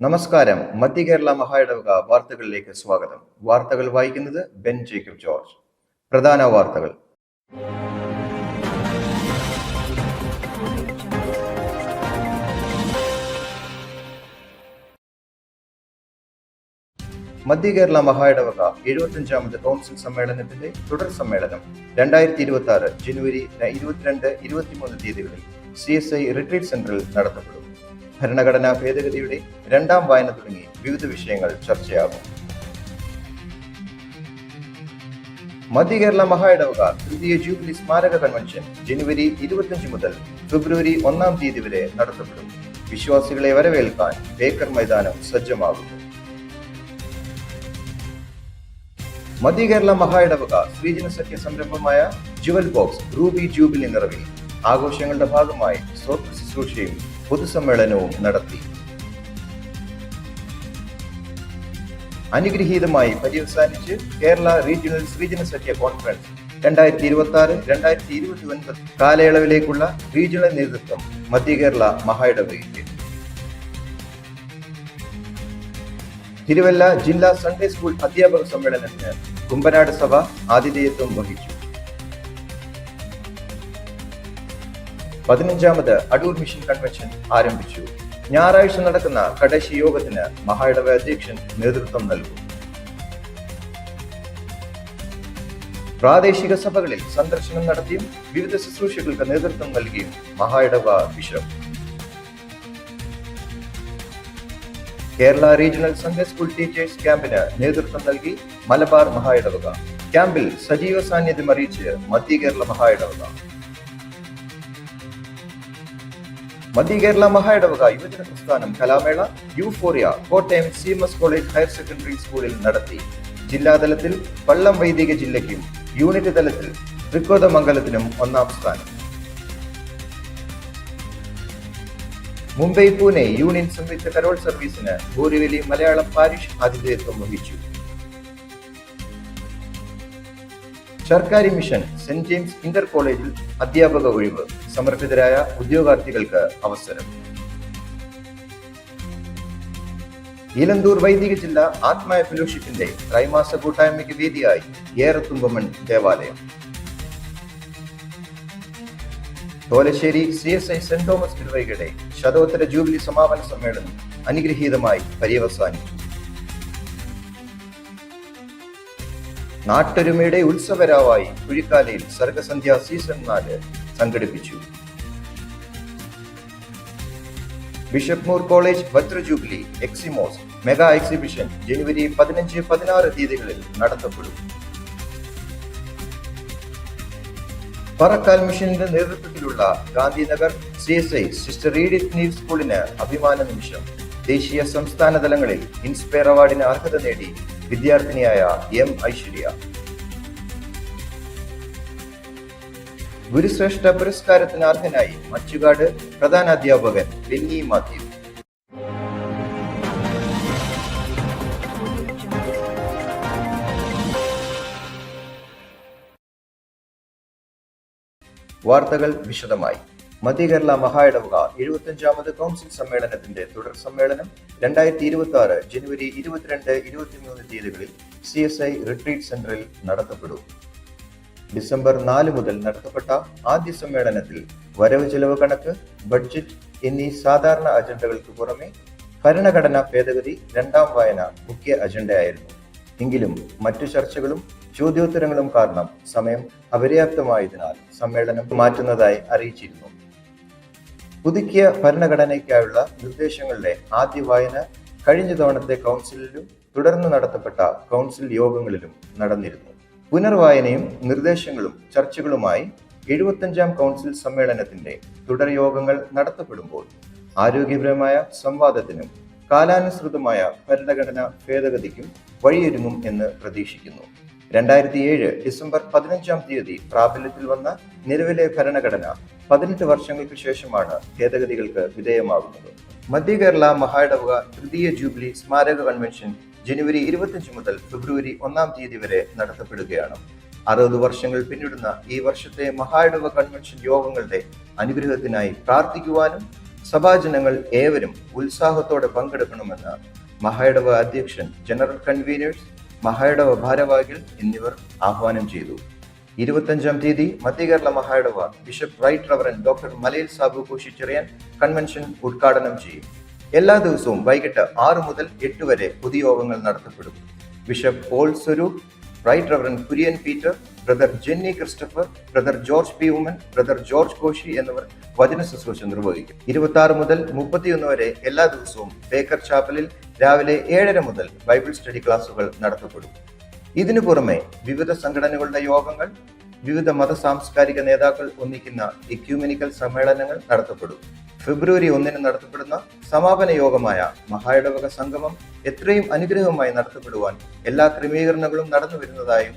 നമസ്കാരം. മധ്യ കേരള മഹായിടവക വാർത്തകളിലേക്ക് സ്വാഗതം. വാർത്തകൾ വായിക്കുന്നത് ബെൻ ജേക്കബ് ജോർജ്. പ്രധാന വാർത്തകൾ. മധ്യ കേരള മഹായിടവക 75ാമത് കൗൺസിൽ സമ്മേളനത്തിന്റെ തുടർ സമ്മേളനം 2026 ജനുവരി 22, 23 തീയതികളിൽ CSI റിട്രീറ്റ് സെന്ററിൽ നടത്തപ്പെടും. ഭരണഘടനാ ഭേദഗതിയുടെ രണ്ടാം വായന തുടങ്ങി വിവിധ വിഷയങ്ങൾ ചർച്ചയാകും. മധ്യ കേരള മഹായിടവക തൃതീയ ജൂബിലി സ്മാരക കൺവെൻഷൻ ജനുവരി 25 മുതൽ ഫെബ്രുവരി 1 തീയതി വരെ നടത്തപ്പെടും. വിശ്വാസികളെ വരവേൽക്കാൻ ബേക്കർ മൈതാനം സജ്ജമാകുന്നു. മധ്യ കേരള മഹായിടവക ശ്രീജന സഖ്യ സംരംഭമായ ജുവൽ ബോക്സ് റൂബി ജൂബിലി നിറവിൽ ആഘോഷങ്ങളുടെ ഭാഗമായി സ്വത്ത് ശുശ്രൂഷയും പൊതുസമ്മേളനവും നടത്തി. അനുഗ്രഹീതമായി പര്യവസാനിച്ച് കേരള റീജിയണൽ ശ്രീജന സഖ്യ കോൺഫറൻസ് 2026-2029 കാലയളവിലേക്കുള്ള റീജിയണൽ നേതൃത്വം മധ്യ കേരള മഹായിടവകയ്ക്ക്. തിരുവല്ല ജില്ലാ സൺഡേ സ്കൂൾ അധ്യാപക സമ്മേളനത്തിന് കുമ്പനാട് സഭ ആതിഥേയത്വം വഹിച്ചു. 15ാമത് അടൂർ മിഷൻ കൺവെൻഷൻ ആരംഭിച്ചു. ഞായറാഴ്ച നടക്കുന്ന കടശി യോഗത്തിന് മഹായിടവക അധ്യക്ഷൻ നേതൃത്വം നൽകും. പ്രാദേശിക സഭകളിൽ സന്ദർശനം നടത്തിയും വിവിധ ശുശ്രൂഷകൾക്ക് നേതൃത്വം നൽകിയും മഹായിടവക bishop. Kerala regional Sunday school teachers ക്യാമ്പിന് നേതൃത്വം നൽകി മലബാർ മഹായിടവക. ക്യാമ്പിൽ സജീവ സാന്നിധ്യം അറിയിച്ച് മധ്യ കേരള മഹായിടവക. മധ്യ കേരള മഹായിടവക യുവജന പ്രസ്ഥാനം കലാമേള euphoria Kottayam CMS college higher secondary സ്കൂളിൽ നടത്തി. ജില്ലാതലത്തിൽ വള്ളം വൈദിക ജില്ലയ്ക്കും യൂണിറ്റ് തലത്തിൽ തൃക്കോതമംഗലത്തിനും 1ാം സ്ഥാനം. മുംബൈ പൂനെ യൂണിയൻ സംയുക്ത കരോൾ സർവീസിന് ബോറിവലി മലയാളം പാരിഷ് ആതിഥേയത്വം വഹിച്ചു. സർക്കാരി മിഷൻ സെന്റ് ജെയിംസ് ഇന്റർ കോളേജിൽ അധ്യാപക ഒഴിവ്. സമർപ്പിതരായ ഉദ്യോഗാർത്ഥികൾക്ക് അവസരം. ഈലന്തൂർ വൈദിക ജില്ല ആത്മായ ഫെലോഷിപ്പിന്റെ ത്രൈമാസ കൂട്ടായ്മയ്ക്ക് വേദിയായി ഏറത്തുമ്പമൺ ദേവാലയം. തോലശ്ശേരി CSI സെന്റ് തോമസ് ഇടവകയുടെ ശതോത്തര ജൂബിലി സമാപന സമ്മേളനം അനുഗ്രഹീതമായി പര്യവസാനിച്ചു. നാട്ടൊരുമയുടെ ഉത്സവരാവായി കുഴിക്കാലയിൽ സർഗസന്ധ്യ സീസൺ 4 സംഘടിപ്പിച്ചു. ബിഷപ്പ് മൂർ കോളേജ് വജ്ര ജൂബിലി എക്സിമോസ് മെഗാ എക്സിബിഷൻ ജനുവരി 15, 16 തീയതികളിൽ നടത്തപ്പെടും. പറക്കാൽ മിഷന്റെ നേതൃത്വത്തിലുള്ള ഗാന്ധിനഗർ CSI സിസ്റ്റർ ഈഡിത്ത് നീവ് സ്കൂളിന് അഭിമാന നിമിഷം. ദേശീയ സംസ്ഥാന തലങ്ങളിൽ ഇൻസ്പയർ അവാർഡിന് അർഹത നേടി വിദ്യാർത്ഥിനിയായ M. ഐശ്വര്യ. ഗുരുശ്രേഷ്ഠ പുരസ്കാരത്തിന് അർഹനായി മച്ചുകാട് പ്രധാനാധ്യാപകൻ ബെന്നി മാത്യു. വാർത്തകൾ വിശദമായി. മധ്യ കേരള മഹായിടവക 75ാമത് കൗൺസിൽ സമ്മേളനത്തിന്റെ തുടർ സമ്മേളനം 2026 ജനുവരി 22, 23 തീയതികളിൽ CSI റിട്രീറ്റ് സെന്ററിൽ നടത്തപ്പെടും. ഡിസംബർ 4 മുതൽ നടത്തപ്പെട്ട ആദ്യ സമ്മേളനത്തിൽ വരവ് ചെലവ് കണക്ക്, ബഡ്ജറ്റ് എന്നീ സാധാരണ അജണ്ടകൾക്ക് പുറമെ ഭരണഘടനാ ഭേദഗതി രണ്ടാം വായന മുഖ്യ അജണ്ടയായിരുന്നു. എങ്കിലും മറ്റു ചർച്ചകളും ചോദ്യോത്തരങ്ങളും കാരണം സമയം അപര്യാപ്തമായതിനാൽ സമ്മേളനം മാറ്റുന്നതായി അറിയിച്ചിരുന്നു. പുതുക്കിയ ഭരണഘടനയ്ക്കായുള്ള നിർദ്ദേശങ്ങളുടെ ആദ്യ വായന കഴിഞ്ഞ തവണത്തെ കൗൺസിലിലും തുടർന്ന് നടത്തപ്പെട്ട കൗൺസിൽ യോഗങ്ങളിലും നടന്നിരുന്നു. പുനർവായനയും നിർദ്ദേശങ്ങളും ചർച്ചകളുമായി 75ാം കൗൺസിൽ സമ്മേളനത്തിന്റെ തുടർ യോഗങ്ങൾ നടത്തപ്പെടുമ്പോൾ ആരോഗ്യപരമായ സംവാദത്തിനും കാലാനുസൃതമായ ഭരണഘടനാ ഭേദഗതിക്കും വഴിയൊരുങ്ങും എന്ന് പ്രതീക്ഷിക്കുന്നു. 2007 ഡിസംബർ 15 തീയതി പ്രാബല്യത്തിൽ വന്ന നിലവിലെ ഭരണഘടന 18 വർഷങ്ങൾക്ക് ശേഷമാണ് ഭേദഗതികൾക്ക് വിധേയമാകുന്നത്. മധ്യ കേരള മഹായിടവക തൃതീയ ജൂബിലി സ്മാരക കൺവെൻഷൻ ജനുവരി 25 മുതൽ ഫെബ്രുവരി 1 തീയതി വരെ നടത്തപ്പെടുകയാണ്. 60 വർഷങ്ങൾ പിന്നിടുന്ന ഈ വർഷത്തെ മഹായിടവക കൺവെൻഷൻ യോഗങ്ങളുടെ അനുഗ്രഹത്തിനായി പ്രാർത്ഥിക്കുവാനും സഭാജനങ്ങൾ ഏവരും ഉത്സാഹത്തോടെ പങ്കെടുക്കണമെന്ന് മഹായിടവ അധ്യക്ഷൻ, ജനറൽ കൺവീനേഴ്സ്, മഹായിടവ ഭാരവാഹികൾ എന്നിവർ ആഹ്വാനം ചെയ്തു. 25-ാം തീയതി മധ്യകേരള മഹായിടവ bishop right reverend doctor Malayil Sabu കോശിച്ചെറിയാൻ convention ഉദ്ഘാടനം ചെയ്യും. എല്ലാ ദിവസവും വൈകിട്ട് 6 മുതൽ 8 വരെ പൊതുയോഗങ്ങൾ നടത്തപ്പെടും. Bishop Paul Swaroop, right reverend Kurian Peter, brother Jenny Christopher, brother George P Oommen, brother George Koshy എന്നിവർ വചന ശുശ്രൂഷ നിർവഹിക്കും. 26 മുതൽ 31 വരെ എല്ലാ ദിവസവും ബേക്കർ ചാപ്പലിൽ രാവിലെ 7:30 മുതൽ ബൈബിൾ സ്റ്റഡി ക്ലാസുകൾ നടത്തപ്പെടും. ഇതിനു പുറമെ വിവിധ സംഘടനകളുടെ യോഗങ്ങൾ, വിവിധ മത സാംസ്കാരിക നേതാക്കൾ ഒന്നിക്കുന്ന എക്യൂമെനിക്കൽ സമ്മേളനങ്ങൾ നടത്തപ്പെടും. ഫെബ്രുവരി 1 നടത്തപ്പെടുന്ന സമാപന യോഗമായ മഹായിടവക സംഗമം എത്രയും അനുഗ്രഹമായി നടത്തപ്പെടുവാൻ എല്ലാ ക്രമീകരണങ്ങളും നടന്നു വരുന്നതായും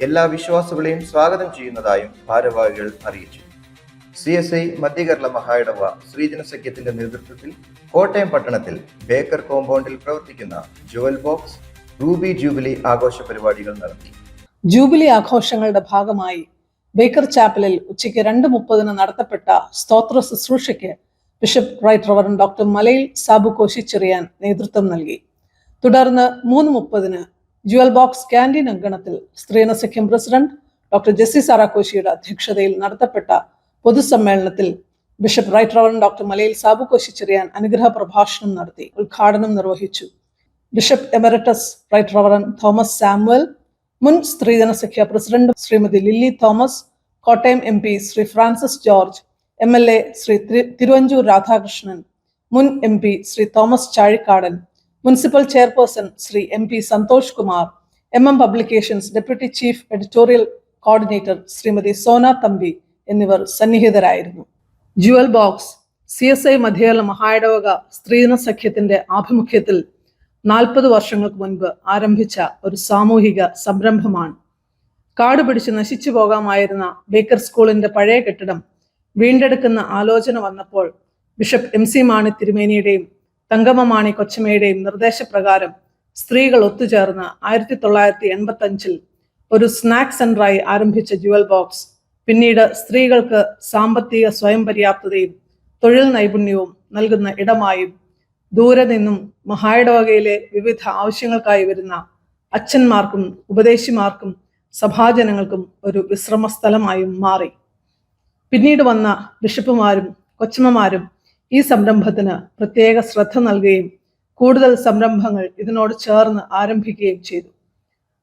എല്ലാ വിശ്വാസികളെയും സ്വാഗതം ചെയ്യുന്നതായും ഭാരവാഹികൾ അറിയിച്ചു. CSI മധ്യകേരള മഹായിടവ ശ്രീജന സഖ്യത്തിന്റെ നേതൃത്വത്തിൽ കോട്ടയം പട്ടണത്തിൽ ബേക്കർ കോമ്പൗണ്ടിൽ പ്രവർത്തിക്കുന്ന ജുവൽ ബോക്സ് റൂബി ജൂബിലി ആഘോഷ പരിപാടികൾ നടത്തി. ജൂബിലി ആഘോഷങ്ങളുടെ ഭാഗമായി ബേക്കർ ചാപ്പലിൽ ഉച്ചയ്ക്ക് 2:30 നടത്തപ്പെട്ട സ്തോത്ര ശുശ്രൂഷയ്ക്ക് bishop right reverend doctor Malayil Sabu കോശിച്ചെറിയാൻ നേതൃത്വം നൽകി. തുടർന്ന് 3:30 ജുവൽ ബോക്സ് ക്യാൻറ്റീൻ അങ്കണത്തിൽ സ്ത്രീജന സഖ്യം പ്രസിഡന്റ് ഡോക്ടർ ജെസ്സി സാറാക്കോശിയുടെ അധ്യക്ഷതയിൽ നടത്തപ്പെട്ട പൊതുസമ്മേളനത്തിൽ bishop right reverend doctor Malayil Sabu കോശിച്ചെറിയാൻ അനുഗ്രഹ പ്രഭാഷണം നടത്തി ഉദ്ഘാടനം നിർവഹിച്ചു. Bishop emeritus right reverend Thomas Samuel, മുൻ സ്ത്രീജന സഖ്യ president Shrimati Lily Thomas, Kottayam MP Shri Francis George, MLA Shri Thiruvanchoor Radhakrishnan, മുൻ MP Shri Thomas Chazhikadan, municipal chairperson Shri MP Santhosh Kumar, MM publications deputy chief editorial coordinator Shrimati Sona Thampi എന്നിവർ സന്നിഹിതരായിരുന്നു. ജുവൽ ബോക്സ് CSI മധ്യകേരള മഹായിടവക സ്ത്രീജന സഖ്യത്തിന്റെ ആഭിമുഖ്യത്തിൽ 40 വർഷങ്ങൾക്ക് മുൻപ് ആരംഭിച്ച ഒരു സാമൂഹിക സംരംഭമാണ്. കാട് പിടിച്ച് നശിച്ചു പോകാമായിരുന്ന ബേക്കർ സ്കൂളിന്റെ പഴയ കെട്ടിടം വീണ്ടെടുക്കുന്ന ആലോചന വന്നപ്പോൾ ബിഷപ്പ് MC മാണി തിരുമേനിയുടെയും തങ്കമ്മ മാണി കൊച്ചമ്മയുടെയും നിർദ്ദേശപ്രകാരം സ്ത്രീകൾ ഒത്തുചേർന്ന് 1985 ഒരു സ്നാക്ക് സെന്ററായി ആരംഭിച്ച ജുവൽ ബോക്സ് പിന്നീട് സ്ത്രീകൾക്ക് സാമ്പത്തിക സ്വയം പര്യാപ്തതയും തൊഴിൽ നൈപുണ്യവും നൽകുന്ന ഇടമായും ദൂരെ നിന്നും മഹായിടവകയിലെ വിവിധ ആവശ്യങ്ങൾക്കായി വരുന്ന അച്ഛന്മാർക്കും ഉപദേശിമാർക്കും സഭാജനങ്ങൾക്കും ഒരു വിശ്രമ സ്ഥലമായും മാറി. പിന്നീട് വന്ന ബിഷപ്പുമാരും കൊച്ചമ്മമാരും ഈ സംരംഭത്തിന് പ്രത്യേക ശ്രദ്ധ നൽകുകയും കൂടുതൽ സംരംഭങ്ങൾ ഇതിനോട് ചേർന്ന് ആരംഭിക്കുകയും ചെയ്തു.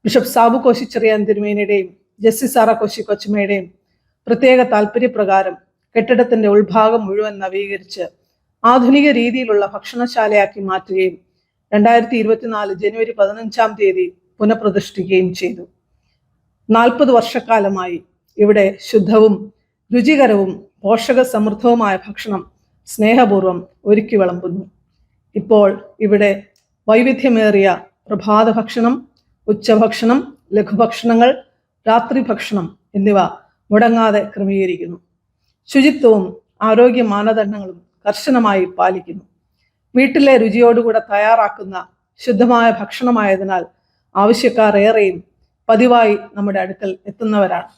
ബിഷപ്പ് സാബു കോശിച്ചെറിയാൻ തിരുമേനിയുടെയും ജെസ്സി സാറാക്കോശി കൊച്ചമ്മയുടെയും പ്രത്യേക താല്പര്യപ്രകാരം കെട്ടിടത്തിന്റെ ഉൾഭാഗം മുഴുവൻ നവീകരിച്ച് ആധുനിക രീതിയിലുള്ള ഭക്ഷണശാലയാക്കി മാറ്റുകയും 2024 ജനുവരി 15-ാം തീയതി പുനഃപ്രതിഷ്ഠിക്കുകയും ചെയ്തു. 40 വർഷക്കാലമായി ഇവിടെ ശുദ്ധവും രുചികരവും പോഷക സമൃദ്ധവുമായ ഭക്ഷണം സ്നേഹപൂർവ്വം ഒരുക്കി വിളമ്പുന്നു. ഇപ്പോൾ ഇവിടെ വൈവിധ്യമേറിയ പ്രഭാത ഭക്ഷണം, ഉച്ചഭക്ഷണം, ലഘുഭക്ഷണങ്ങൾ, രാത്രി ഭക്ഷണം എന്നിവ മുടങ്ങാതെ ക്രമീകരിക്കുന്നു. ശുചിത്വവും ആരോഗ്യ മാനദണ്ഡങ്ങളും കർശനമായി പാലിക്കുന്നു. വീട്ടിലെ രുചിയോടുകൂടെ തയ്യാറാക്കുന്ന ശുദ്ധമായ ഭക്ഷണമായതിനാൽ ആവശ്യക്കാർ ഏറെയും പതിവായി നമ്മുടെ അടുക്കൽ എത്തുന്നവരാണ്.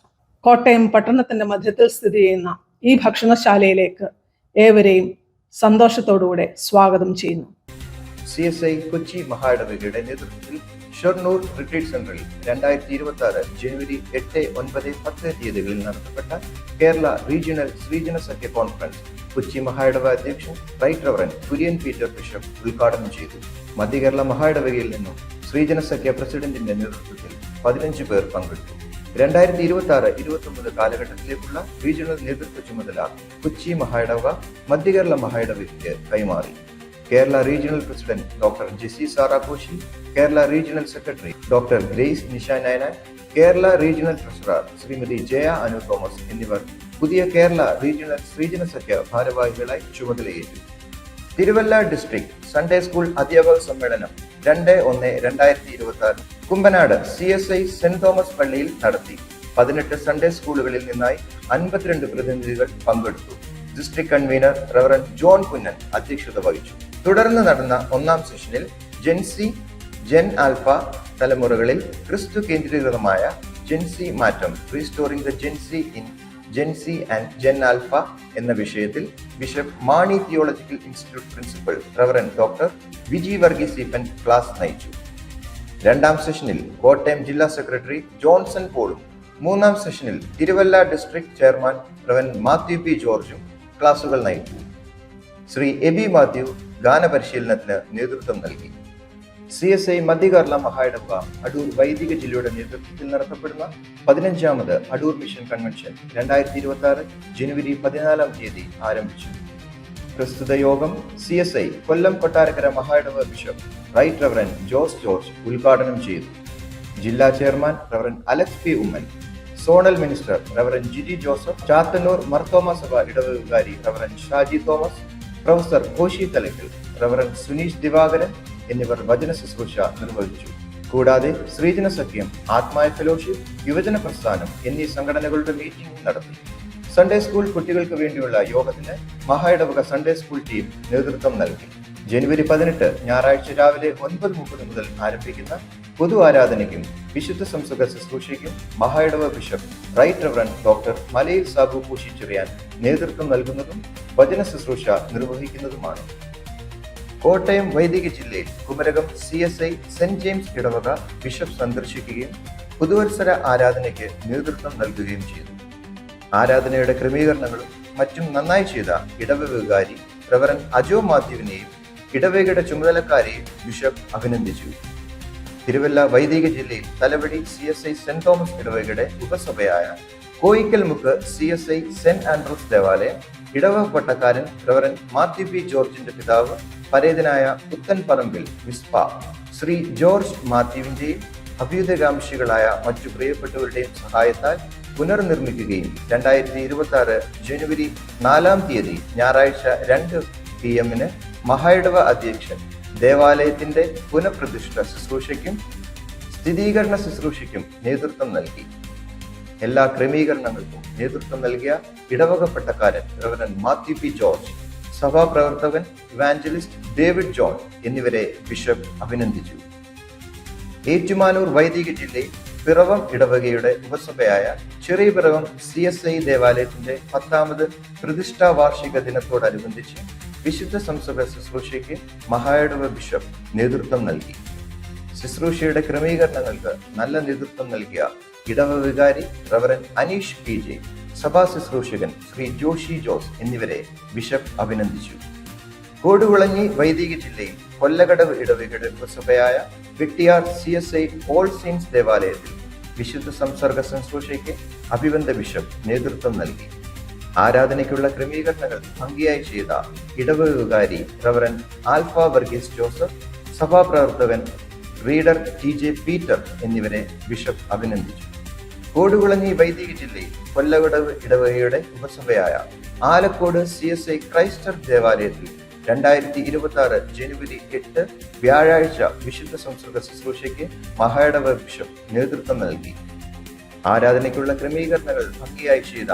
കോട്ടയം പട്ടണത്തിന്റെ മധ്യത്തിൽ സ്ഥിതി ചെയ്യുന്ന ഈ ഭക്ഷണശാലയിലേക്ക് ഏവരെയും സന്തോഷത്തോടുകൂടെ സ്വാഗതം ചെയ്യുന്നു. CSI കൊച്ചി മഹായിടവകയുടെ നേതൃത്വത്തിൽ ഷൊർണൂർ റിട്രീറ്റ് സെന്ററിൽ 2026 ജനുവരി 8, 9, 10 തീയതികളിൽ നടത്തപ്പെട്ട കേരള റീജിയണൽ ശ്രീജന സഖ്യ കോൺഫറൻസ് കൊച്ചി മഹായിടവ അധ്യക്ഷൻ right reverend Kurian Peter bishop ഉദ്ഘാടനം ചെയ്തു. മധ്യകേരള മഹായിടവകയിൽ നിന്നും ശ്രീജന സഖ്യ പ്രസിഡന്റിന്റെ നേതൃത്വത്തിൽ 15 പേർ പങ്കെടുത്തു. 2026-29 കാലഘട്ടത്തിലേക്കുള്ള റീജിയണൽ നേതൃത്വ ചുമതല കൊച്ചി മഹായിടവക മധ്യകേരള മഹായിടവകയ്ക്ക് കൈമാറി. Kerala regional president doctor Jessie Sara Koshy, Kerala regional secretary doctor Grace Nisha Nayana, Kerala regional treasurer Shrimati Jaya Anu Thomas എന്നിവർ പുതിയ കേരള റീജിയണൽ ശ്രീജന സഖ്യ ഭാരവാഹികളായി ചുമതലയേറ്റു. തിരുവല്ല ഡിസ്ട്രിക്ട് സൺഡേ സ്കൂൾ അധ്യാപക സമ്മേളനം 2/1/2026 കുമ്പനാട് CSI സെന്റ് തോമസ് പള്ളിയിൽ നടത്തി. 18 സൺഡേ സ്കൂളുകളിൽ നിന്നായി 52 പ്രതിനിധികൾ പങ്കെടുത്തു. District convener reverend John Kunnan അധ്യക്ഷത വഹിച്ചു. തുടർന്ന് നടന്ന 1ാം സെഷനിൽ ജെൻസി, ജെൻ ആൽഫ തലമുറകളിൽ ക്രിസ്തു കേന്ദ്രീകൃതമായ ജെൻസി മാറ്റം, restoring the Gen Z in Gen Z and Gen alpha എന്ന വിഷയത്തിൽ bishop Mani theological institute principal reverend doctor Viji Varghese Eapen class നയിച്ചു. രണ്ടാം സെഷനിൽ കോട്ടയം ജില്ലാ സെക്രട്ടറി ജോൺസൺ പോളും മൂന്നാം സെഷനിൽ Thiruvalla district chairman reverend Mathew P ജോർജും ക്ലാസുകൾ നയിച്ചു. ശ്രീ എബി മാത്യു ഗാനപരിശീലനത്തിന് നേതൃത്വം നൽകി. CSI മധ്യകേരള മഹായിടവക അടൂർ വൈദിക ജില്ലയുടെ നേതൃത്വത്തിൽ നടത്തപ്പെടുന്ന 15ാമത് അടൂർ മിഷൻ കൺവെൻഷൻ 2026 ജനുവരി 14 ആരംഭിച്ചു. പ്രസ്തുത യോഗം CSI കൊല്ലം കൊട്ടാരക്കര മഹായിടവക bishop right reverend Jose George ഉദ്ഘാടനം ചെയ്തു. ജില്ലാ chairman reverend Alex P Oommen, zonal minister reverend Jiji Joseph, Chathannoor Marthoma സഭ ഇടവക വികാരി reverend Shaji Thomas, professor Ghoshi Thalakkal, reverend Suneesh Divakaran എന്നിവർ വചന ശുശ്രൂഷ നിർവഹിച്ചു. കൂടാതെ ശ്രീജന സഖ്യം, ആത്മായ ഫെലോഷിപ്പ്, യുവജന പ്രസ്ഥാനം എന്നീ സംഘടനകളുടെ മീറ്റിംഗ് നടത്തി. സൺഡേ സ്കൂൾ കുട്ടികൾക്ക് വേണ്ടിയുള്ള യോഗത്തിന് മഹായിടവക സൺഡേ സ്കൂൾ ടീം നേതൃത്വം നൽകി. ജനുവരി 18 ഞായറാഴ്ച രാവിലെ 9:30 മുതൽ ആരംഭിക്കുന്ന പൊതു ആരാധനയ്ക്കും വിശുദ്ധ സംസർഗ ശുശ്രൂഷയ്ക്കും മഹായിടവ bishop right reverend doctor Malayil Sabu പൂശിച്ചെറിയാൻ നേതൃത്വം നൽകുന്നതും വചന ശുശ്രൂഷ നിർവഹിക്കുന്നതുമാണ്. കോട്ടയം വൈദിക ജില്ലയിൽ കുമരകം CSI സെന്റ് ജെയിംസ് ഇടവക ബിഷപ്പ് സന്ദർശിക്കുകയും പുതുവത്സര ആരാധനയ്ക്ക് നേതൃത്വം നൽകുകയും ചെയ്തു. ആരാധനയുടെ ക്രമീകരണങ്ങളും മറ്റും നന്നായി ചെയ്ത ഇടവക വികാരി റവറൻ അജോ മാത്യുവിനെയും ഇടവകയുടെ ചുമതലക്കാരെയും ബിഷപ്പ് അഭിനന്ദിച്ചു. തിരുവല്ല വൈദിക ജില്ലയിൽ തലവടി CSI സെന്റ് തോമസ് ഇടവകയുടെ ഉപസഭയായ കോയിക്കൽ മുക്ക് CSI സെന്റ് ആൻഡ്രൂസ് ദേവാലയം ഇടവക പട്ടക്കാരൻ റവറൻ മാത്യു പി ജോർജിന്റെ പിതാവ് പരേതനായ പുത്തൻ പറമ്പിൽ വിസ്പ ശ്രീ ജോർജ് മാത്യുവിന്റെയും അഭ്യുദയകാംക്ഷികളായ മറ്റു പ്രിയപ്പെട്ടവരുടെയും സഹായത്താൽ പുനർനിർമ്മിക്കുകയും 2026 ജനുവരി 4 ഞായറാഴ്ച 2 PM മഹായിടവ അധ്യക്ഷൻ ദേവാലയത്തിന്റെ പുനഃപ്രതിഷ്ഠ ശുശ്രൂഷയ്ക്കും സ്ഥിരീകരണ ശുശ്രൂഷയ്ക്കും നേതൃത്വം നൽകി. എല്ലാ ക്രമീകരണങ്ങൾക്കും നേതൃത്വം നൽകിയ ഇടവക പട്ടക്കാരൻ റവറൻ മാത്യു പി ജോർജ്, സഭാപ്രവർത്തകൻ ഇവാഞ്ചലിസ്റ്റ് ഡേവിഡ് ജോൺ എന്നിവരെ ബിഷപ്പ് അഭിനന്ദിച്ചു. ഏറ്റുമാനൂർ വൈദിക ജില്ലയിൽ പിറവം ഇടവകയുടെ ഉപസഭയായ ചെറിയ പിറവം CSI ദേവാലയത്തിന്റെ 10ാമത് പ്രതിഷ്ഠാ വാർഷിക ദിനത്തോടനുബന്ധിച്ച് വിശുദ്ധ സംസർഗ ശുശ്രൂഷയ്ക്ക് മഹായിടവ ബിഷപ്പ് നേതൃത്വം നൽകി. ശുശ്രൂഷയുടെ ക്രമീകരണങ്ങൾക്ക് നല്ല നേതൃത്വം നൽകിയ ഇടവക വികാരി റവറൻ അനീഷ് PJ, സഭാ ശുശ്രൂഷകൻ ശ്രീ ജോഷി ജോസ് എന്നിവരെ ബിഷപ്പ് അഭിനന്ദിച്ചു. കോടുകുളഞ്ഞി വൈദിക ജില്ലയിൽ കൊല്ലകടവ് ഇടവകയുടെ ഉപസഭയായ വെട്ടിയാർ CSI ഓൾ സെയിൻസ് ദേവാലയത്തിൽ വിശുദ്ധ സംസർഗ ശുശ്രൂഷയ്ക്ക് അഭിവന്ദ ബിഷപ്പ് നേതൃത്വം നൽകി. ആരാധനയ്ക്കുള്ള ക്രമീകരണങ്ങൾ ഭംഗിയായി ചെയ്ത ഇടവക വികാരി റവറൻ ആൽഫ വർഗീസ് ജോസഫ്, സഭാപ്രവർത്തകൻ റീഡർ TJ പീറ്റർ എന്നിവരെ ബിഷപ്പ് അഭിനന്ദിച്ചു. കോടുകുളഞ്ഞി വൈദിക ജില്ലയിൽ കൊല്ലകടവ് ഇടവകയുടെ ഉപസഭയായ ആലക്കോട് CSI ക്രൈസ്റ്റ് ദേവാലയത്തിൽ 2026 ജനുവരി 8 വ്യാഴാഴ്ച വിശുദ്ധ സംസർഗ ശുശ്രൂഷയ്ക്ക് മഹായിടവ ബിഷപ്പ് നേതൃത്വം നൽകി. ആരാധനയ്ക്കുള്ള ക്രമീകരണങ്ങൾ ഭംഗിയായി ചെയ്ത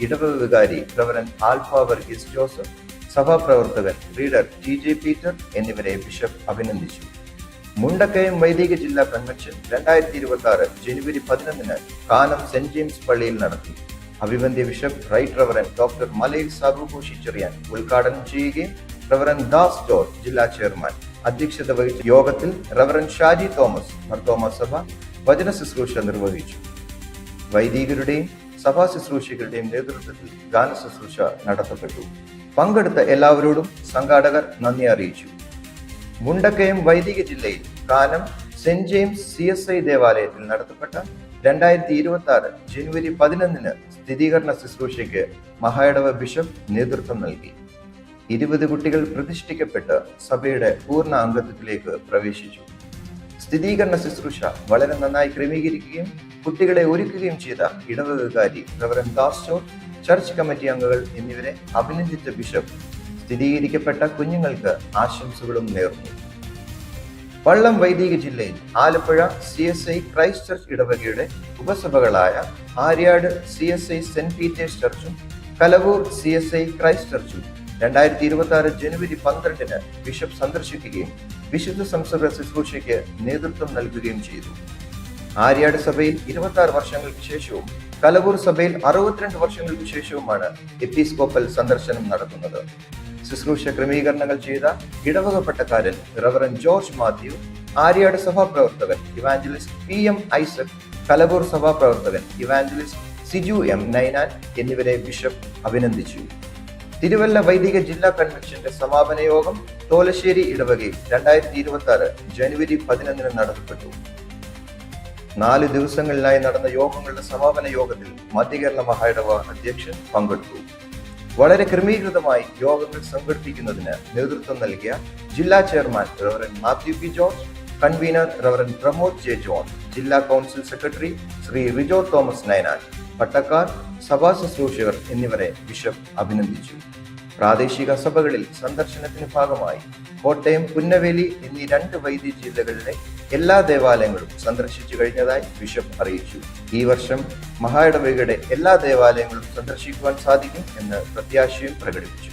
ഇടവക വികാരി റവറൻ ആൽഫ വർഗീസ് ജോസഫ്, സഭാപ്രവർത്തകൻ റീഡർ TJ പീറ്റർ എന്നിവരെ ബിഷപ്പ് അഭിനന്ദിച്ചു. മുണ്ടക്കയം വൈദിക ജില്ലാ കൺവെൻഷൻ 2026 ജനുവരി 11 കാനം സെന്റ് ജെയിംസ് പള്ളിയിൽ നടത്തി. അഭിവന്ദ്യ bishop right reverend doctor Malayil Sabu Koshy Cherian ഉദ്ഘാടനം ചെയ്യുകയും റവറൻ ദാസ് ജോർജ് ജില്ലാ ചെയർമാൻ അധ്യക്ഷത വഹിച്ച യോഗത്തിൽ റവറൻ ഷാജി തോമസ് മർത്തോമ സഭ വചന ശുശ്രൂഷ നിർവഹിച്ചു. വൈദികരുടെയും സഭാ ശുശ്രൂഷകളുടെയും നേതൃത്വത്തിൽ ഗാന ശുശ്രൂഷ നടത്തപ്പെട്ടു. പങ്കെടുത്ത എല്ലാവരോടും സംഘാടകർ നന്ദി അറിയിച്ചു. മുണ്ടക്കയം വൈദിക ജില്ലയിൽ കാനം സെന്റ് ജെയിംസ് CSI ദേവാലയത്തിൽ നടത്തപ്പെട്ട 2026 ജനുവരി 11 സ്ഥിരീകരണ ശുശ്രൂഷയ്ക്ക് മഹായിടവ ബിഷപ്പ് നേതൃത്വം നൽകി. 20 കുട്ടികൾ പ്രതിഷ്ഠിക്കപ്പെട്ട് സഭയുടെ പൂർണ്ണ അംഗത്വത്തിലേക്ക് പ്രവേശിച്ചു. സ്ഥിരീകരണ ശുശ്രൂഷ വളരെ നന്നായി ക്രമീകരിക്കുകയും കുട്ടികളെ ഒരുക്കുകയും ചെയ്ത ഇടവക വികാരി reverend Das George, church committee അംഗങ്ങൾ എന്നിവരെ അഭിനന്ദിച്ച ബിഷപ്പ് സ്ഥിരീകരിക്കപ്പെട്ട കുഞ്ഞുങ്ങൾക്ക് ആശംസകളും നേർന്നു. വള്ളം വൈദിക ജില്ലയിൽ ആലപ്പുഴ CSI ക്രൈസ്റ്റ് ചർച്ച് ഇടവകയുടെ ഉപസഭകളായ ആര്യാട് CSI സെന്റ് പീറ്റേഴ്സ് ചർച്ചും കലവൂർ CSI ക്രൈസ്റ്റ് ചർച്ചും 2026 ജനുവരി 12 ബിഷപ്പ് സന്ദർശിക്കുകയും വിശുദ്ധ സംസർഗ ശുശ്രൂഷയ്ക്ക് നേതൃത്വം നൽകുകയും ചെയ്തു. ആര്യാട് സഭയിൽ 26 വർഷങ്ങൾക്ക് ശേഷവും കലവൂർ സഭയിൽ 62 വർഷങ്ങൾക്ക് ശേഷവുമാണ് എപ്പിസ്കോപ്പൽ സന്ദർശനം നടത്തുന്നത്. ശുശ്രൂഷ ക്രമീകരണങ്ങൾ ചെയ്ത ഇടവക പട്ടക്കാരൻ റവറൻ ജോർജ് മാത്യു, ആര്യാട് സഭാപ്രവർത്തകൻ ഇവാഞ്ചലിസ്റ്റ് PM ഐസക്, കലവൂർ സഭാപ്രവർത്തകൻ ഇവാഞ്ചലിസ്റ്റ് സിജു M നൈനാൻ എന്നിവരെ ബിഷപ്പ് അഭിനന്ദിച്ചു. തിരുവല്ല വൈദിക ജില്ലാ കൺവെൻഷന്റെ സമാപന യോഗം തോലശ്ശേരി ഇടവകയിൽ 2026 ജനുവരി 11 നടത്തപ്പെട്ടു. 4 ദിവസങ്ങളിലായി നടന്ന യോഗങ്ങളുടെ സമാപന യോഗത്തിൽ മധ്യകേരള മഹായിടവ അധ്യക്ഷൻ പങ്കെടുത്തു. വളരെ ക്രമീകൃതമായി യോഗങ്ങൾ സംഘടിപ്പിക്കുന്നതിന് നേതൃത്വം നൽകിയ ജില്ലാ chairman reverend Mathew P George, convener reverend Pramod J John, ജില്ലാ council secretary Shri Rijo Thomas Ninan, പട്ടക്കാർ, സഭാ ശുശ്രൂഷകർ എന്നിവരെ ബിഷപ്പ് അഭിനന്ദിച്ചു. പ്രാദേശിക സഭകളിൽ സന്ദർശനത്തിന് ഭാഗമായി കോട്ടയം, പുന്നവേലി എന്നീ 2 വൈദിക ജില്ലകളിലെ എല്ലാ ദേവാലയങ്ങളും സന്ദർശിച്ചു കഴിഞ്ഞതായി ബിഷപ്പ് അറിയിച്ചു. ഈ വർഷം മഹായിടവകയുടെ എല്ലാ ദേവാലയങ്ങളും സന്ദർശിക്കുവാൻ സാധിക്കും എന്ന് പ്രത്യാശയും പ്രകടിപ്പിച്ചു.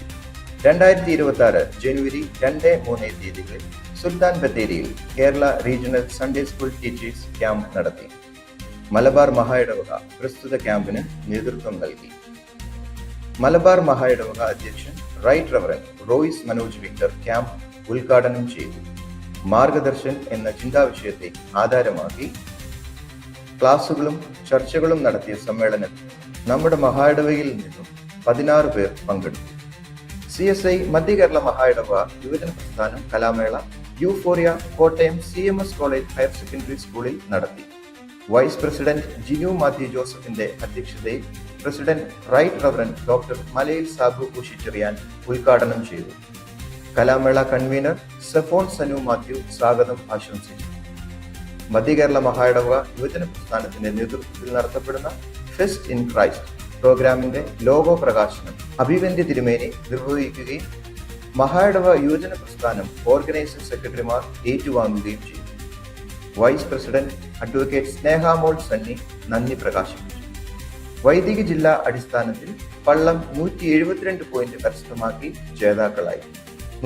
2026 ജനുവരി 2-3 തീയതികളിൽ സുൽത്താൻ ബത്തേരിയിൽ Kerala regional Sunday school teachers camp നടത്തി. മലബാർ മഹായിടവക പ്രസ്തുത ക്യാമ്പിന് നേതൃത്വം നൽകി. മലബാർ മഹായിടവക അധ്യക്ഷൻ right reverend Royce Manoj Victor camp ഉദ്ഘാടനം ചെയ്തു. മാർഗദർശൻ എന്ന ചിന്താവിഷയത്തെ ആധാരമാക്കി ക്ലാസുകളും ചർച്ചകളും നടത്തിയ സമ്മേളനത്തിൽ നമ്മുടെ മഹായിടവകയിൽ നിന്നും 16 പേർ പങ്കെടുത്തു. CSI മധ്യകേരള മഹായിടവക യുവജന പ്രസ്ഥാനം കലാമേള euphoria Kottayam CMS college higher secondary സ്കൂളിൽ നടത്തി. വൈസ് പ്രസിഡന്റ് ജിനു മാത്യു ജോസഫിന്റെ അധ്യക്ഷതയിൽ president right reverend doctor Malayil Sabu കുശിച്ചെറിയാൻ ഉദ്ഘാടനം ചെയ്തു. കലാമേള കൺവീനർ സെഫോൺ സനു മാത്യു സ്വാഗതം ആശംസിച്ചു. മധ്യകേരള മഹായിടവക യുവജന പ്രസ്ഥാനത്തിന്റെ നേതൃത്വത്തിൽ നടത്തപ്പെടുന്ന ഫെസ്റ്റ് ഇൻ ക്രൈസ്റ്റ് പ്രോഗ്രാമിന്റെ ലോഗോ പ്രകാശനം അഭിവന്ദ്യ തിരുമേനി നിർവഹിക്കുകയും മഹായിടവ യുവജന പ്രസ്ഥാനം ഓർഗനൈസിംഗ് സെക്രട്ടറിമാർ ഏറ്റുവാങ്ങുകയും ചെയ്തു. Vice president advocate Snehamol Sunny നന്ദി പ്രകാശിപ്പിച്ചു. വൈദിക ജില്ലാ അടിസ്ഥാനത്തിൽ പള്ളം 172 പോയിന്റ് കരസ്ഥമാക്കി ജേതാക്കളായി.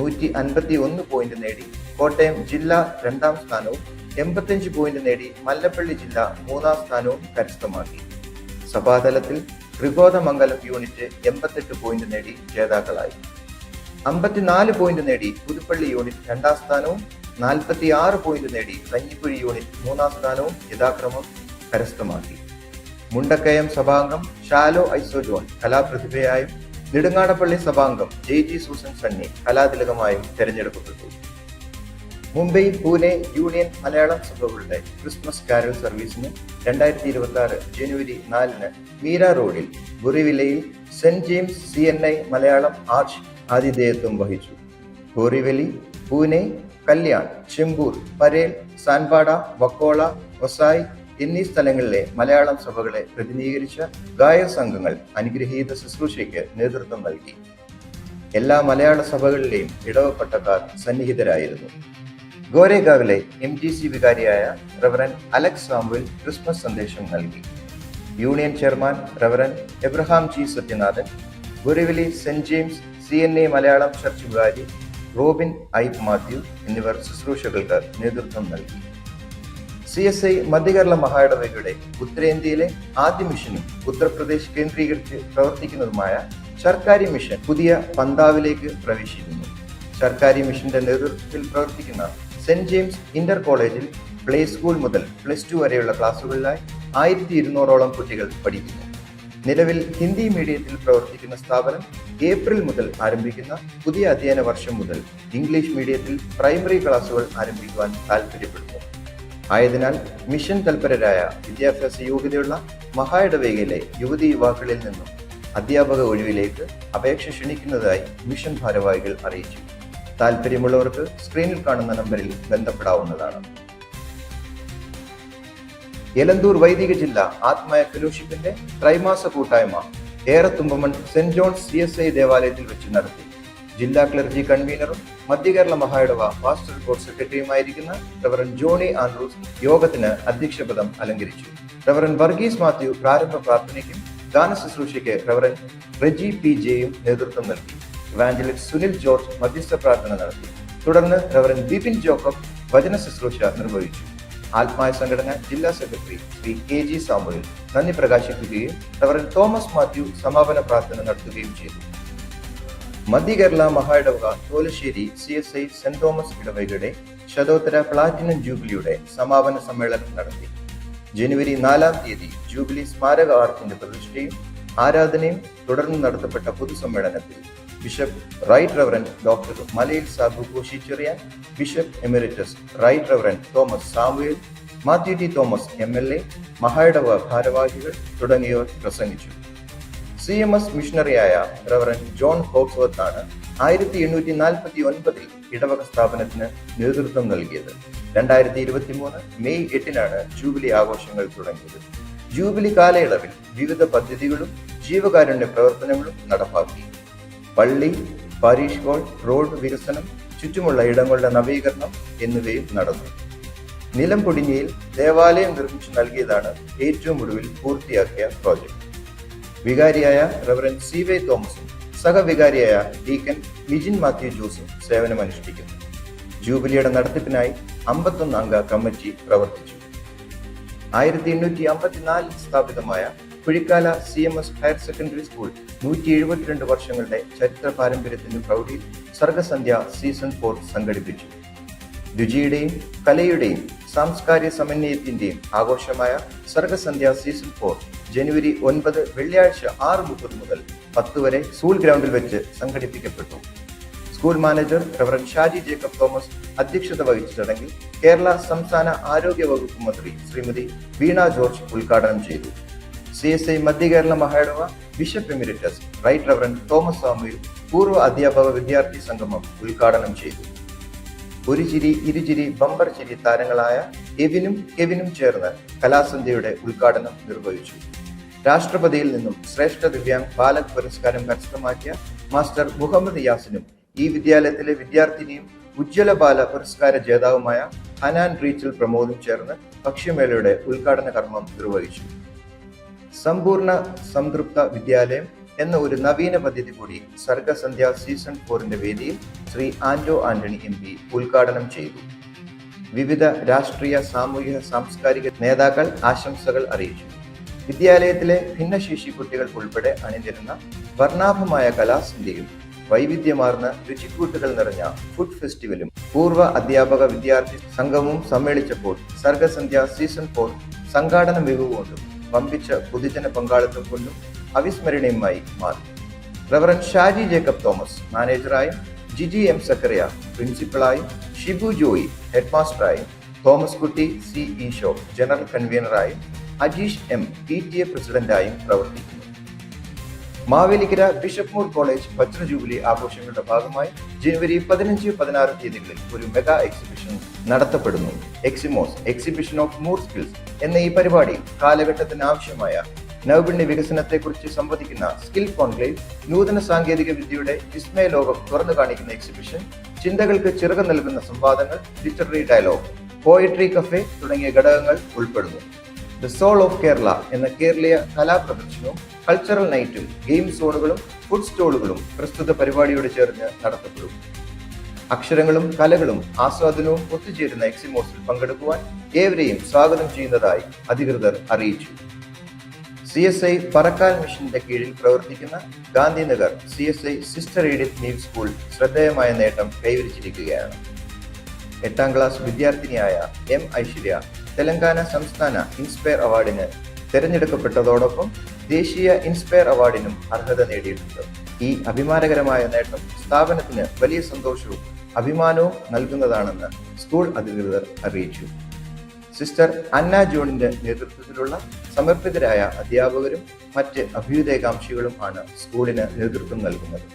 151 പോയിന്റ് നേടി കോട്ടയം ജില്ല 2ാം സ്ഥാനവും 85 പോയിന്റ് നേടി മല്ലപ്പള്ളി ജില്ല 3ാം സ്ഥാനവും കരസ്ഥമാക്കി. സഭാതലത്തിൽ ത്രികോതമംഗലം യൂണിറ്റ് 88 പോയിന്റ് നേടി ജേതാക്കളായി. 54 പോയിന്റ് നേടി പുതുപ്പള്ളി യൂണിറ്റ് 2ാം സ്ഥാനവും 46 പോയിന്റ് നേടി കഞ്ഞിക്കുഴി യൂണിറ്റ് 3ാം സ്ഥാനവും യഥാക്രമം കരസ്ഥമാക്കി. മുണ്ടക്കയം സഭാംഗം ഷാലോ ഐസോ ജോൺ കലാപ്രതിഭയായും നെടുങ്ങാടപ്പള്ളി സഭാംഗം JG സൂസൻ സണ്ണി കലാതിലകമായും തെരഞ്ഞെടുക്കപ്പെട്ടു. മുംബൈ, പൂനെ യൂണിയൻ മലയാളം സഭകളുടെ ക്രിസ്മസ് കാരൽ സർവീസിന് 2026 ജനുവരി 4 മീര റോഡിൽ ബുറിവില്ലയിൽ സെന്റ് ജെയിംസ് CNI മലയാളം ആർച്ച് ആതിഥേയത്വം വഹിച്ചു. ബോറിവലി, പൂനെ, കല്യാൺ, ചെമ്പൂർ, പരേൽ, സാൻപാട, വക്കോള, വസായ് എന്നീ സ്ഥലങ്ങളിലെ മലയാളം സഭകളെ പ്രതിനിധീകരിച്ച ഗായക സംഘങ്ങൾ അനുഗ്രഹീത ശുശ്രൂഷയ്ക്ക് നേതൃത്വം നൽകി. എല്ലാ മലയാള സഭകളിലെയും ഇടവപ്പട്ടക്കാർ സന്നിഹിതരായിരുന്നു. ഗോരേഗാവിലെ MGC വികാരിയായ റവറൻ അലക്സ് സാമുവൽ ക്രിസ്മസ് സന്ദേശം നൽകി. Union chairman reverend Abraham G Sathyanathan, Borivali saint James CNA Malayalam church വികാരി റോബിൻ I മാത്യു എന്നിവർ ശുശ്രൂഷകൾക്ക് നേതൃത്വം നൽകി. CSI മധ്യകേരള മഹായിടവകയുടെ ഉത്തരേന്ത്യയിലെ ആദ്യ മിഷനും ഉത്തർപ്രദേശ് കേന്ദ്രീകരിച്ച് പ്രവർത്തിക്കുന്നതുമായ സർക്കാരി മിഷൻ പുതിയ പന്താവിലേക്ക് പ്രവേശിക്കുന്നു. സർക്കാരി മിഷന്റെ നേതൃത്വത്തിൽ പ്രവർത്തിക്കുന്ന സെന്റ് ജെയിംസ് ഇന്റർ കോളേജിൽ പ്ലേ സ്കൂൾ മുതൽ +2 വരെയുള്ള ക്ലാസുകളിലായി 1200ഓളം കുട്ടികൾ പഠിക്കുന്നു. നിലവിൽ ഹിന്ദി മീഡിയത്തിൽ പ്രവർത്തിക്കുന്ന സ്ഥാപനം ഏപ്രിൽ മുതൽ ആരംഭിക്കുന്ന പുതിയ അധ്യയന വർഷം മുതൽ ഇംഗ്ലീഷ് മീഡിയത്തിൽ പ്രൈമറി ക്ലാസുകൾ ആരംഭിക്കുവാൻ താൽപര്യപ്പെടുന്നു. ആയതിനാൽ മിഷൻ തൽപരരായ വിദ്യാഭ്യാസ യോഗ്യതയുള്ള മഹായിടവകയിലെ യുവതി യുവാക്കളിൽ നിന്നും അധ്യാപക ഒഴിവിലേക്ക് അപേക്ഷ ക്ഷണിക്കുന്നതായി മിഷൻ ഭാരവാഹികൾ അറിയിച്ചു. താൽപര്യമുള്ളവർക്ക് സ്ക്രീനിൽ കാണുന്ന നമ്പറിൽ ബന്ധപ്പെടാവുന്നതാണ്. എലന്തൂർ വൈദിക ജില്ല ആത്മയ ഫെലോഷിപ്പിന്റെ ത്രൈമാസ കൂട്ടായ്മ ഏറത്തുമ്പമൺ സെന്റ് ജോൺസ് CSI ദേവാലയത്തിൽ വെച്ച് നടത്തി. ജില്ലാ ക്ലർജി കൺവീനറും മധ്യകേരള മഹായിടവ പാസ്റ്ററൽ ബോർഡ് സെക്രട്ടറിയുമായിരിക്കുന്ന റവറൻ ജോണി ആൻഡ്രൂസ് യോഗത്തിന് അധ്യക്ഷപദം അലങ്കരിച്ചു. റവറൻ വർഗീസ് മാത്യു പ്രാരംഭ പ്രാർത്ഥനയ്ക്കും ഗാന ശുശ്രൂഷയ്ക്ക് റവറൻ റെജി PJയും നേതൃത്വം നൽകി. ഇവാഞ്ചലിസ്റ്റ് സുനിൽ ജോർജ് മധ്യസ്ഥ പ്രാർത്ഥന നടത്തി. തുടർന്ന് റവറൻ ബിപിൻ ജോക്കബ് വചന ശുശ്രൂഷ നിർവഹിച്ചു. ആത്മായ സംഘടന ജില്ലാ സെക്രട്ടറി ശ്രീ KG സാമുവൽ നന്ദി പ്രകാശിപ്പിക്കുകയും റവറൻ തോമസ് മാത്യു സമാപന പ്രാർത്ഥന നടത്തുകയും ചെയ്തു. മധ്യ Kerala മഹായിടവക Tholassery CSI saint Thomas ഇടവകയുടെ ശതോത്തര പ്ലാറ്റിനം ജൂബിലിയുടെ സമാപന സമ്മേളനം നടത്തി. ജനുവരി 4-ാം തീയതി ജൂബിലി സ്മാരക ആർക്കിന്റെ പ്രതിഷ്ഠയും ആരാധനയും തുടർന്ന് നടത്തപ്പെട്ട പൊതുസമ്മേളനത്തിൽ bishop right reverend doctor Malayil Sabu Koshy Cherian, bishop emeritus right reverend Thomas Samuel, Mathew T Thomas MLA, മഹായിടവ ഭാരവാഹികൾ തുടങ്ങിയവർ പ്രസംഗിച്ചു. CMS മിഷണറിയായ റവറൻ ജോൺ ഹോക്സ്വർത്താണ് 1849 ഇടവക സ്ഥാപനത്തിന് നേതൃത്വം നൽകിയത്. 2023 മെയ് 8-നാണ് ജൂബിലി ആഘോഷങ്ങൾ തുടങ്ങിയത്. ജൂബിലി കാലയളവിൽ വിവിധ പദ്ധതികളും ജീവകാരുണ്യ പ്രവർത്തനങ്ങളും നടപ്പാക്കി. പള്ളി, പാരീഷ് ഹാൾ, റോഡ് വികസനം, ചുറ്റുമുള്ള ഇടങ്ങളുടെ നവീകരണം എന്നിവയും നടന്നു. നിലം പൊടിഞ്ഞയിൽ ദേവാലയം നിർമ്മിച്ചു നൽകിയതാണ് ഏറ്റവും ഒടുവിൽ പൂർത്തിയാക്കിയ പ്രോജക്ട്. വികാരിയായ റവറൻ CY തോമസും സഹവികാരിയായ ഡീക്കൻ മിജിൻ മാത്യു ജോസും സേവനമനുഷ്ഠിക്കുന്നു. ജൂബിലിയുടെ നടത്തിപ്പിനായി 51 അംഗ കമ്മിറ്റി പ്രവർത്തിച്ചു. 1854 സ്ഥാപിതമായ Kuzhikkala CMS higher secondary school 172 വർഷങ്ങളുടെ ചരിത്ര പാരമ്പര്യത്തിന്റെ പ്രൗഢിയിൽ സർഗസന്ധ്യ സീസൺ 4 സംഘടിപ്പിച്ചു. രുചിയുടെയും കലയുടെയും സാംസ്കാരിക സമന്വയത്തിന്റെയും ആഘോഷമായ സർഗസന്ധ്യ സീസൺ 4 ജനുവരി 9 വെള്ളിയാഴ്ച 6:30 മുതൽ 10 വരെ സ്കൂൾ ഗ്രൗണ്ടിൽ വെച്ച് സംഘടിപ്പിക്കപ്പെട്ടു. School manager reverend Shaji Jacob Thomas അധ്യക്ഷത വഹിച്ച ചടങ്ങിൽ കേരള സംസ്ഥാന ആരോഗ്യ വകുപ്പ് മന്ത്രി ശ്രീമതി വീണ ജോർജ് ഉദ്ഘാടനം ചെയ്തു. CSI മധ്യ കേരള മഹായിടവ bishop emeritus right reverend Thomas Samuel പൂർവ്വ അധ്യാപക വിദ്യാർത്ഥി സംഗമം ഉദ്ഘാടനം ചെയ്തു. ഒരു ചിരി ഇരുചിരി ബമ്പർ ചിരി താരങ്ങളായ എവിനും കെവിനും ചേർന്ന് കലാസന്ധ്യയുടെ ഉദ്ഘാടനം നിർവഹിച്ചു. രാഷ്ട്രപതിയിൽ നിന്നും ശ്രേഷ്ഠ ദിവ്യാംഗ് ബാലക് പുരസ്കാരം കരസ്ഥമാക്കിയ മാസ്റ്റർ മുഹമ്മദ് യാസിനും ഈ വിദ്യാലയത്തിലെ വിദ്യാർത്ഥിനിയും ഉജ്ജ്വല ബാല പുരസ്കാര ജേതാവുമായ ഹനാൻ റീച്ചൽ പ്രമോദും ചേർന്ന് ഭക്ഷ്യമേളയുടെ ഉദ്ഘാടന കർമ്മം നിർവഹിച്ചു. സമ്പൂർണ്ണ സംതൃപ്ത വിദ്യാലയം എന്ന ഒരു നവീന പദ്ധതി കൂടി സർഗസന്ധ്യ സീസൺ 4-ന്റെ വേദിയിൽ ശ്രീ ആന്റോ ആന്റണി MP ഉദ്ഘാടനം ചെയ്തു. വിവിധ രാഷ്ട്രീയ, സാമൂഹിക, സാംസ്കാരിക നേതാക്കൾ ആശംസകൾ അറിയിച്ചു. വിദ്യാലയത്തിലെ ഭിന്നശേഷി കുട്ടികൾ ഉൾപ്പെടെ അണിനിരുന്ന വർണ്ണാഭമായ കലാസന്ധ്യയും വൈവിധ്യമാർന്ന രുചിക്കൂട്ടുകൾ നിറഞ്ഞ ഫുഡ് ഫെസ്റ്റിവലും പൂർവ്വ അധ്യാപക വിദ്യാർത്ഥി സംഘവും സമ്മേളിച്ചപ്പോൾ സർഗസന്ധ്യ സീസൺ 4 സംഘാടന മികവ് കൊണ്ടും വമ്പിച്ച പൊതുജന പങ്കാളിത്തം കൊണ്ടും അവിസ്മരണീയമായി മാറി. റവറൻ ഷാജി ജേക്കബ് തോമസ് മാനേജറായും, ജിജി M സക്കറിയ പ്രിൻസിപ്പളായും, ഷിബു ജോയി ഹെഡ്മാസ്റ്ററായും, Thomas Kutty C Easo general കൺവീനറായും, അജീഷ് M PTA പ്രസിഡന്റായും പ്രവർത്തിക്കുന്നു. മാവേലിക്കര ബിഷപ്പ് മൂർ കോളേജ് വജ്ര ജൂബിലി ആഘോഷങ്ങളുടെ ഭാഗമായി ജനുവരി 15-16 തീയതികളിൽ ഒരു മെഗാ എക്സിബിഷൻ നടത്തപ്പെടുന്നു. എക്സിമോസ് എക്സിബിഷൻ ഓഫ് മൂർ സ്കിൽസ് എന്ന ഈ പരിപാടി കാലഘട്ടത്തിന് ആവശ്യമായ നൈപുണ്യ വികസനത്തെക്കുറിച്ച് സംവദിക്കുന്ന സ്കിൽ കോൺക്ലേവ്, നൂതന സാങ്കേതിക വിദ്യയുടെ വിസ്മയ ലോകം തുറന്നു കാണിക്കുന്ന എക്സിബിഷൻ, ചിന്തകൾക്ക് ചിറക് നൽകുന്ന സംവാദങ്ങൾ, ലിറ്റററി ഡയലോഗ്, പോയട്രി കഫേ തുടങ്ങിയ ഘടകങ്ങൾ ഉൾപ്പെടുന്നു. ദ സോൾ ഓഫ് കേരള എന്ന കേരളീയ കലാപ്രദർശനവും കൾച്ചറൽ നൈറ്റും ഗെയിം സോണുകളും ഫുഡ് സ്റ്റോളുകളും പ്രസ്തുത പരിപാടിയോട് ചേർന്ന് നടത്തപ്പെടും. അക്ഷരങ്ങളും കലകളും ആസ്വാദനവും ഒത്തുചേരുന്ന എക്സിമോസിൽ പങ്കെടുക്കുവാൻ ഏവരെയും സ്വാഗതം ചെയ്യുന്നതായി അധികൃതർ അറിയിച്ചു. CSI പറക്കാൽ മിഷന്റെ കീഴിൽ പ്രവർത്തിക്കുന്ന Gandhinagar CSI sister Edith Neave school ശ്രദ്ധേയമായ നേട്ടം കൈവരിച്ചിരിക്കുകയാണ്. 8ാം ക്ലാസ് വിദ്യാർത്ഥിനിയായ M ഐശ്വര്യ തെലങ്കാന സംസ്ഥാന ഇൻസ്പയർ അവാർഡിന് തിരഞ്ഞെടുക്കപ്പെട്ടതോടൊപ്പം ദേശീയ ഇൻസ്പയർ അവാർഡിനും അർഹത നേടിയിട്ടുണ്ട്. ഈ അഭിമാനകരമായ നേട്ടം സ്ഥാപനത്തിന് വലിയ സന്തോഷവും അഭിമാനവും നൽകുന്നതാണെന്ന് സ്കൂൾ അധികൃതർ അറിയിച്ചു. സിസ്റ്റർ അന്ന ജോണിന്റെ നേതൃത്വത്തിലുള്ള സമർപ്പിതരായ അധ്യാപകരും മറ്റ് അഭ്യുദയകാംക്ഷികളും ആണ് സ്കൂളിന് നേതൃത്വം നൽകുന്നത്.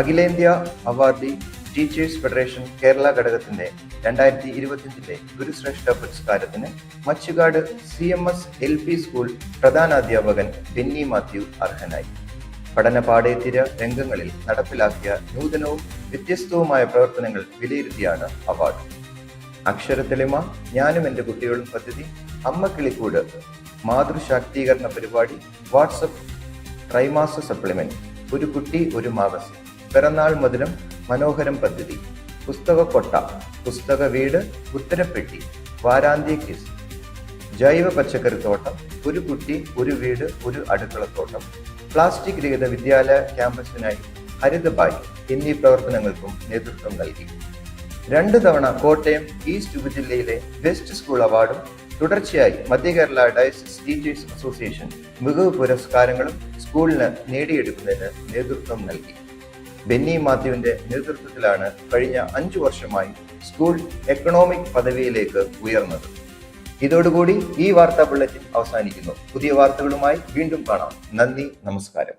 അഖിലേന്ത്യാ അവാർഡി ടീച്ചേഴ്സ് ഫെഡറേഷൻ കേരള ഘടകത്തിന്റെ 2025 ഗുരുശ്രേഷ്ഠ പുരസ്കാരത്തിന് മച്ചുകാട് CMS LP സ്കൂൾ പ്രധാനാധ്യാപകൻ ബെന്നി മാത്യു അർഹനായി. പഠന പാഠ്യേതര രംഗങ്ങളിൽ നടപ്പിലാക്കിയ നൂതനവും വ്യത്യസ്തവുമായ പ്രവർത്തനങ്ങൾ വിലയിരുത്തിയാണ് അവാർഡ്. അക്ഷരത്തെളിമ, ഞാനും എൻ്റെ കുട്ടികളും പദ്ധതി, അമ്മ കിളിക്കൂട്, മാതൃശാക്തീകരണ പരിപാടി, വാട്സപ്പ് ത്രൈമാസ സപ്ലിമെന്റ്, ഒരു കുട്ടി ഒരു മാഗസിൻ, പിറന്നാൾ മധുരം മനോഹരം പദ്ധതി, പുസ്തക കൊട്ട, പുസ്തക വീട്, ഉത്തരപ്പെട്ടി, വാരാന്ത്യ ക്വിസ്, ജൈവ പച്ചക്കറിത്തോട്ടം, ഒരു കുട്ടി ഒരു വീട് ഒരു അടുക്കളത്തോട്ടം, പ്ലാസ്റ്റിക് രഹിത വിദ്യാലയ ക്യാമ്പസിനായി ഹരിതബായി എന്നീ പ്രവർത്തനങ്ങൾക്കും നേതൃത്വം നൽകി. 2 തവണ കോട്ടയം ഈസ്റ്റ് ഉപജില്ലയിലെ ബെസ്റ്റ് സ്കൂൾ അവാർഡും തുടർച്ചയായി മധ്യ കേരള ഡയസിസ് ടീച്ചേഴ്സ് അസോസിയേഷൻ മികവ് പുരസ്കാരങ്ങളും സ്കൂളിന് നേടിയെടുക്കുന്നതിന് നേതൃത്വം നൽകി. ബെന്നി മാത്യുവിന്റെ നേതൃത്വത്തിലാണ് കഴിഞ്ഞ 5 വർഷമായി സ്കൂൾ എക്കണോമിക് പദവിയിലേക്ക് ഉയർന്നത്. ഇതോടുകൂടി ഈ വാർത്താ ബുള്ളറ്റിൻ അവസാനിക്കുന്നു. പുതിയ വാർത്തകളുമായി വീണ്ടും കാണാം. നന്ദി, നമസ്കാരം.